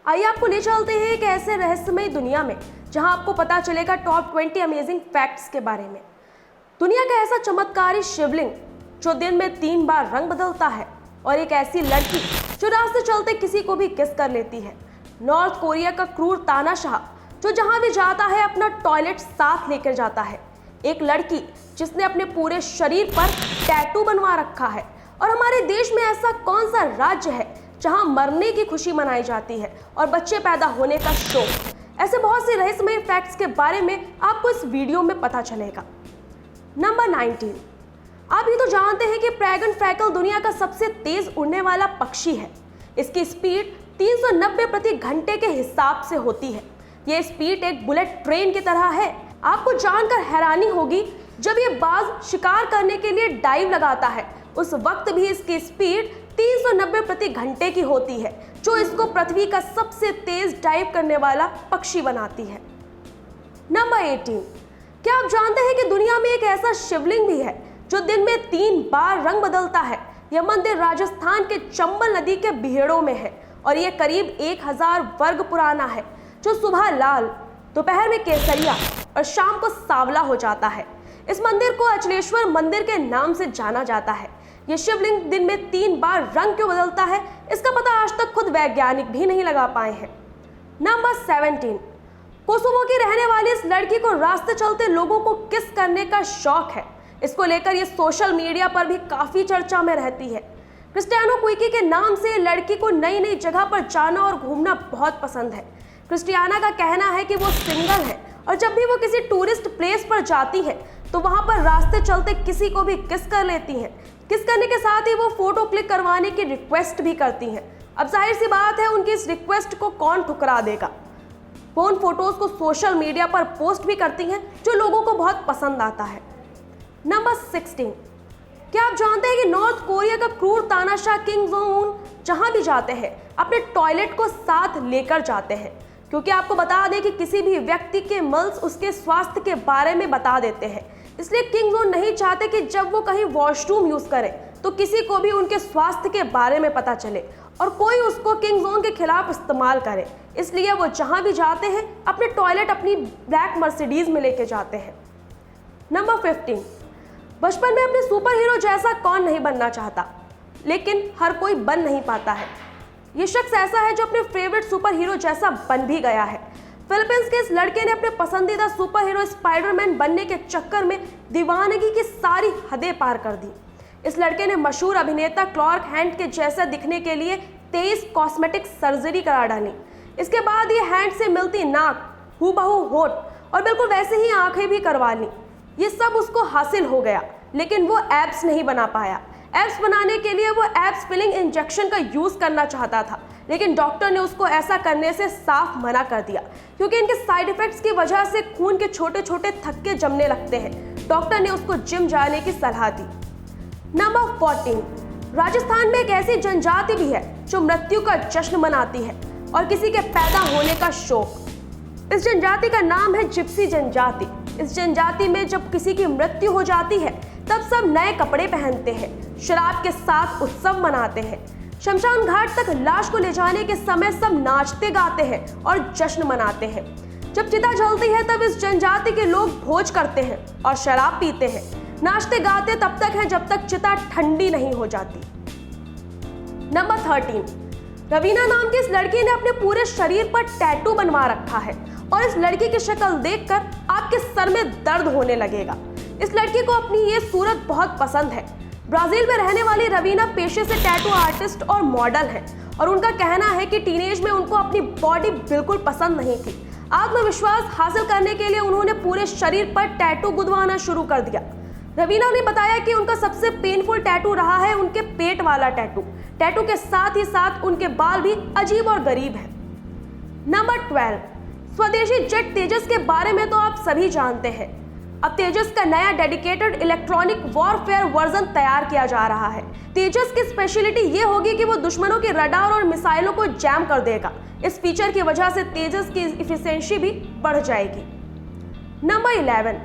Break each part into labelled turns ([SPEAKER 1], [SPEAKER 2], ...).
[SPEAKER 1] आइए आपको ले चलते हैं एक ऐसे रहस्यमय दुनिया में जहां आपको पता चलेगा टॉप 20 अमेजिंग फैक्ट्स के बारे में। दुनिया का ऐसा चमत्कारी शिवलिंग जो दिन में 3 बार रंग बदलता है, और एक ऐसी लड़की जो रास्ते चलते किसी को भी किस कर लेती है। नॉर्थ कोरिया का क्रूर तानाशाह जो जहां भी जाता है अपना टॉयलेट साथ लेकर जाता है। एक लड़की जिसने अपने पूरे शरीर पर टैटू बनवा रखा है। और हमारे देश में ऐसा कौन सा राज्य है जहां मरने की खुशी मनाई जाती है और बच्चे पैदा होने का शौक। ऐसे बहुत से रहस्यमय फैक्ट्स के बारे में आपको इस वीडियो में पता चलेगा। नंबर 19, आप ये तो जानते हैं कि ड्रैगन फ्रैकल दुनिया का सबसे तेज उड़ने वाला पक्षी है। इसकी स्पीड 390 प्रति घंटे के हिसाब से होती है। ये स्पीड एक बुलेट ट्रेन की तरह है। आपको जानकर हैरानी होगी, जब ये बाज शिकार करने के लिए डाइव लगाता है उस वक्त भी इसकी स्पीड 390 प्रति घंटे की होती है, जो इसको पृथ्वी का सबसे तेज डाइव करने वाला पक्षी बनाती है। नंबर 18, क्या आप जानते हैं कि दुनिया में एक ऐसा शिवलिंग भी है जो दिन में 3 बार रंग बदलता है। यह मंदिर राजस्थान के चंबल नदी के बिहेड़ों में है और यह करीब 1000 वर्ग पुराना है, जो सुबह लाल, दोपहर में केसरिया और शाम को सांवला हो जाता है। इस मंदिर को अचलेश्वर मंदिर के नाम से जाना जाता है। यह शिवलिंग दिन में 3 बार रंग क्यों बदलता है, इसका पता आज तक खुद वैज्ञानिक भी नहीं लगा पाए हैं। नंबर 17, कोसोवो की रहने वाली इस लड़की को रास्ते चलते लोगों को किस करने का शौक है। इसको लेकर ये सोशल मीडिया पर भी काफी चर्चा में रहती है। क्रिस्टियानो क्विकी के नाम से लड़की को नई नई जगह पर जाना और घूमना बहुत पसंद है। क्रिस्टियाना का कहना है कि वो सिंगल है और जब भी वो किसी टूरिस्ट प्लेस पर जाती है तो वहां पर रास्ते चलते किसी को भी किस कर लेती हैं। किस करने के साथ ही वो फोटो क्लिक करवाने की रिक्वेस्ट भी करती हैं। अब जाहिर सी बात है, उनकी इस रिक्वेस्ट को कौन ठुकरा देगा। वो उन फोटोज को सोशल मीडिया पर पोस्ट भी करती हैं, जो लोगों को बहुत पसंद आता है। नंबर 16, क्या आप जानते हैं कि नॉर्थ कोरिया का क्रूर तानाशाह किम जोंग उन जहां भी जाते हैं अपने टॉयलेट को साथ लेकर जाते हैं, क्योंकि आपको बता दें कि किसी भी व्यक्ति के मल्स उसके स्वास्थ्य के बारे में बता देते हैं। इसलिए किम जोंग नहीं चाहते कि जब वो कहीं वॉशरूम यूज करें तो किसी को भी उनके स्वास्थ्य के बारे में पता चले और कोई उसको किम जोंग के खिलाफ इस्तेमाल करे। इसलिए वो जहां भी जाते हैं अपने टॉयलेट अपनी ब्लैक मर्सिडीज में लेके जाते हैं। नंबर 15, बचपन में अपने सुपर हीरो जैसा कौन नहीं बनना चाहता, लेकिन हर कोई बन नहीं पाता है। ये शख्स ऐसा है जो अपने फेवरेट सुपर हीरो जैसा बन भी गया है। फिलीपींस के इस लड़के ने अपने पसंदीदा सुपर हीरो स्पाइडरमैन बनने के चक्कर में दीवानगी की सारी हदें पार कर दी। इस लड़के ने मशहूर अभिनेता क्लार्क हैंट के जैसा दिखने के लिए 23 कॉस्मेटिक सर्जरी करा डाली। इसके बाद ये हैंट से मिलती नाक, हूबहू होठ और बिल्कुल वैसे ही आंखें भी करवा ली। ये सब उसको हासिल हो गया, लेकिन वो एब्स नहीं बना पाया। एब्स बनाने के लिए वो एब्स फिलिंग इंजेक्शन का यूज करना चाहता था, लेकिन डॉक्टर ने उसको ऐसा करने से साफ मना कर दिया, क्योंकि इनके साइड इफेक्ट्स की वजह से खून के छोटे छोटे थक्के जमने लगते हैं। डॉक्टर ने उसको जिम जाने की सलाह दी। नंबर 14, राजस्थान में एक ऐसी जनजाति भी है जो मृत्यु का जश्न मनाती है और किसी के पैदा होने का शौक। इस जनजाति का नाम है जिप्सी जनजाति। इस जनजाति में जब किसी की मृत्यु हो जाती है तब सब नए कपड़े पहनते हैं, शराब के साथ उत्सव मनाते हैं। शमशान घाट तक लाश को ले जाने के समय सब नाचते गाते हैं और जश्न मनाते हैं। जब चिता जलती है तब इस जनजाति के लोग भोज करते हैं और शराब पीते हैं। नाचते गाते तब तक है जब तक चिता ठंडी नहीं हो जाती। नंबर 13, रवीना नाम की इस लड़की ने अपने पूरे शरीर पर टैटू बनवा रखा है और इस लड़की की शक्ल देखकर आपके सर में दर्द होने लगेगा। इस लड़की को अपनी ये सूरत बहुत पसंद है। ब्राजील में रहने वाली रवीना पेशे से टैटू आर्टिस्ट और मॉडल है और उनका कहना है कि टीनेज में उनको अपनी बॉडी बिल्कुल पसंद नहीं थी। आत्मविश्वास हासिल करने के लिए उन्होंने पूरे शरीर पर टैटू गुदवाना शुरू कर दिया। रवीना ने बताया कि उनका सबसे पेनफुल टैटू रहा है उनके पेट वाला टैटू। टैटू के साथ ही साथ उनके बाल भी अजीब और गरीब है। नंबर 12, स्वदेशी जेट तेजस के बारे में तो आप सभी जानते हैं। अब तेजस का नया डेडिकेटेड इलेक्ट्रॉनिक वॉरफेयर वर्जन तैयार किया जा रहा है। तेजस की स्पेशलिटी ये होगी कि वो दुश्मनों के रडार और मिसाइलों को जैम कर देगा। इस फीचर की वजह से तेजस की इफिशिएंसी भी बढ़ जाएगी। नंबर 11,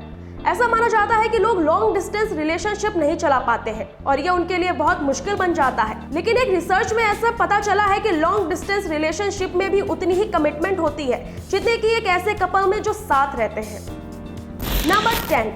[SPEAKER 1] ऐसा माना जाता है कि लोग लॉन्ग डिस्टेंस रिलेशनशिप नहीं चला पाते हैं और ये उनके लिए बहुत मुश्किल बन जाता है। लेकिन एक रिसर्च में ऐसा पता चला है कि लॉन्ग डिस्टेंस रिलेशनशिप में भी उतनी ही कमिटमेंट होती है जितने की एक ऐसे कपल में जो साथ रहते हैं। नंबर 10,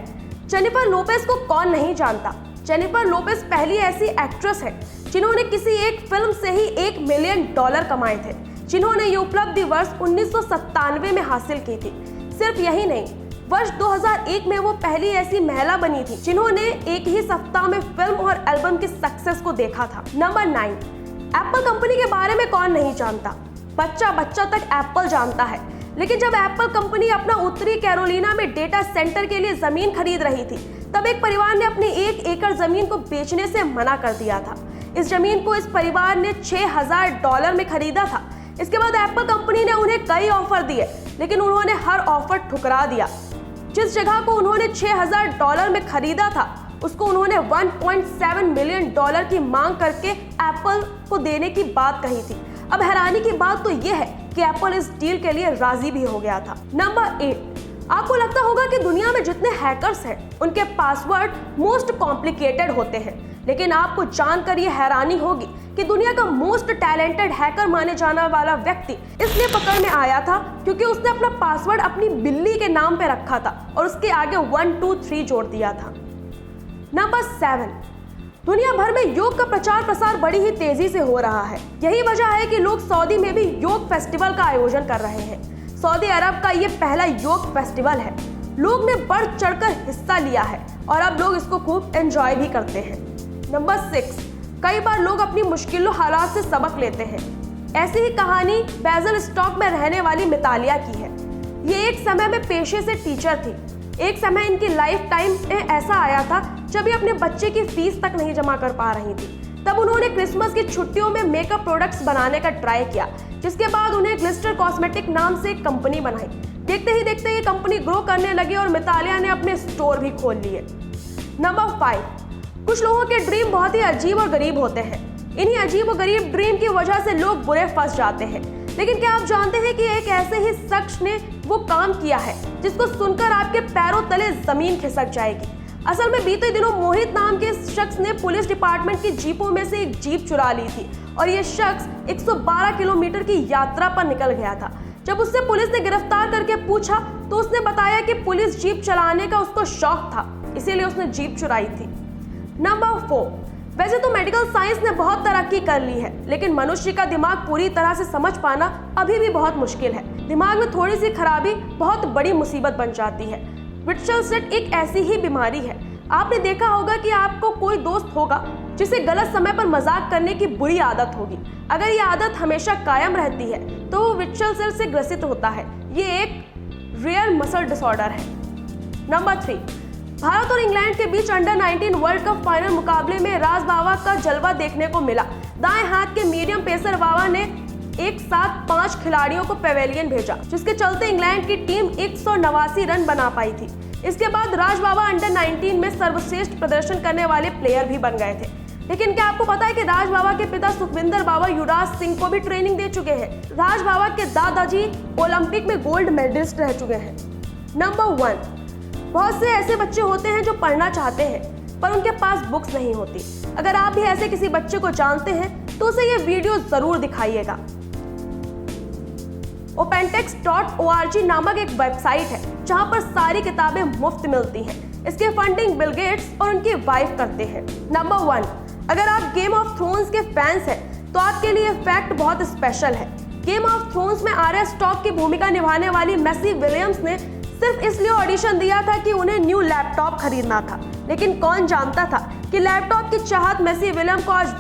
[SPEAKER 1] जेनिफर लोपेज को कौन नहीं जानता। जेनिफर लोपेज पहली ऐसी एक्ट्रेस है जिन्होंने किसी एक फिल्म से ही $1 मिलियन कमाए थे, जिन्होंने ये उपलब्धि वर्ष 1997 में हासिल की थी। सिर्फ यही नहीं, वर्ष 2001 में वो पहली ऐसी महिला बनी थी जिन्होंने एक ही सप्ताह में फिल्म और एल्बम की सक्सेस को देखा था। नंबर 9, एप्पल कंपनी के बारे में कौन नहीं जानता। बच्चा बच्चा तक एप्पल जानता है, लेकिन जब एप्पल कंपनी अपना उत्तरी कैरोलिना में डेटा सेंटर के लिए जमीन खरीद रही थी, तब एक परिवार ने अपनी 1 एकड़ जमीन को बेचने से मना कर दिया था। इस जमीन को इस परिवार ने $6000 में खरीदा था। इसके बाद एप्पल कंपनी ने उन्हें कई ऑफर दिए, लेकिन उन्होंने हर ऑफर ठुकरा दिया। जिस जगह को उन्होंने $6000 में खरीदा था, उसको उन्होंने $1.7 मिलियन की मांग करके एप्पल को देने की बात कही थी। अब हैरानी की बात तो यह है कि एप्पल इस डील के लिए राजी भी हो गया था। नंबर 8, आपको लगता होगा कि दुनिया में जितने हैकर्स हैं, उनके पासवर्ड मोस्ट कॉम्प्लिकेटेड होते हैं, लेकिन आपको जानकर ये हैरानी होगी कि दुनिया का मोस्ट टैलेंटेड हैकर माने जाने वाला व्यक्ति इसलिए पकड़ में आया था क्योंकि उसने अपना पासवर्ड अपनी बिल्ली के नाम पे रखा था और उसके आगे 1 2 3 जोड़ दिया था। नंबर 7, दुनिया भर में योग का प्रचार प्रसार बड़ी ही तेजी से हो रहा है। यही वजह है कि लोग सऊदी में भी योग फेस्टिवल का आयोजन कर रहे हैं। सऊदी अरब का ये पहला योग फेस्टिवल है। लोग ने बढ़ चढ़कर हिस्सा लिया है और अब लोग इसको खूब एंजॉय भी करते हैं। नंबर 6, कई बार लोग अपनी मुश्किलों हालात से सबक लेते हैं। ऐसी ही कहानी बेज़लस्टॉक में रहने वाली मितालिया की है। ये एक समय में पेशे से टीचर थी। एक समय इनकी लाइफ टाइम में ऐसा आया था जब ये अपने बच्चे की फीस तक नहीं जमा कर पा रही थी। तब उन्होंने क्रिसमस की छुट्टियों में मेकअप प्रोडक्ट्स बनाने का ट्राई किया, जिसके बाद उन्हें ग्लिस्टर कॉस्मेटिक नाम से एक कंपनी बनाई। देखते ही देखते ये कंपनी ग्रो करने लगी और मितालिया ने अपने स्टोर भी खोल लिए। नंबर 5, कुछ लोगों के ड्रीम बहुत ही अजीब और गरीब होते हैं। इन्हीं अजीब और गरीब ड्रीम की वजह से लोग बुरे फंस जाते हैं। लेकिन क्या आप जानते हैं कि एक ऐसे ही शख्स ने वो काम किया है जिसको सुनकर आपके पैरों तले जमीन खिसक जाएगी। असल में बीते दिनों मोहित नाम के शख्स ने पुलिस डिपार्टमेंट की जीपों में से एक जीप चुरा ली थी और ये शख्स 112 किलोमीटर की यात्रा पर निकल गया था। जब उससे पुलिस ने गिरफ्तार करके पूछा तो उसने बताया कि पुलिस जीप चलाने का उसको शौक था, इसीलिए उसने जीप चुराई थी। नंबर 4, वैसे तो मेडिकल साइंस ने बहुत तरक्की कर ली है, लेकिन मनुष्य का दिमाग पूरी तरह से समझ पाना अभी भी बहुत मुश्किल है। दिमाग में थोड़ी सी खराबी बहुत बड़ी मुसीबत बन जाती है। विट्ज़ेलस एक ऐसी ही बीमारी है। आपने देखा होगा कि आपको कोई दोस्त होगा जिसे गलत समय पर मजाक करने की बुरी आदत होगी। अगर ये आदत हमेशा कायम रहती है तो वो विट्ज़ेलस से ग्रसित होता है। ये एक रेयर मसल डिसऑर्डर है। नंबर 3, भारत और इंग्लैंड के बीच अंडर-19 वर्ल्ड कप फाइनल मुकाबले में राज बाबा का जलवा देखने को मिला। दाएं हाथ के मीडियम पेसर बाबा ने एक साथ 5 खिलाड़ियों को पेवेलियन भेजा, जिसके चलते इंग्लैंड की टीम 189 रन बना पाई थी। इसके बाद राज बाबा अंडर-19 में सर्वश्रेष्ठ प्रदर्शन करने वाले प्लेयर भी बन गए थे। लेकिन क्या आपको पता है कि राज बाबा के पिता सुखविंदर बाबा युवराज सिंह को भी ट्रेनिंग दे चुके हैं। राज बाबा के दादाजी ओलंपिक में गोल्ड मेडलिस्ट रह चुके हैं। नंबर 1, बहुत से ऐसे बच्चे होते हैं जो पढ़ना चाहते हैं पर उनके पास बुक्स नहीं होती। अगर आप भी ऐसे किसी बच्चे को जानते हैं तो उसे ये वीडियो जरूर दिखाइएगा। opentext.org नामक एक वेबसाइट है जहां पर सारी किताबें मुफ्त मिलती हैं। इसके फंडिंग बिल गेट्स और उनकी वाइफ करते हैं। नंबर 1, अगर आप गेम ऑफ थ्रोन्स के फैंस हैं तो आपके लिए फैक्ट बहुत स्पेशल है। गेम ऑफ थ्रोन्स में आर्या स्टार्क की भूमिका निभाने वाली मैसी विलियम्स ने सिर्फ इसलिए ऑडिशन दिया था कि उन्हें न्यू लैपटॉप खरीदना था। लेकिन कौन जानता था कि लैपटॉप की चाहत मैसी विलियम को आज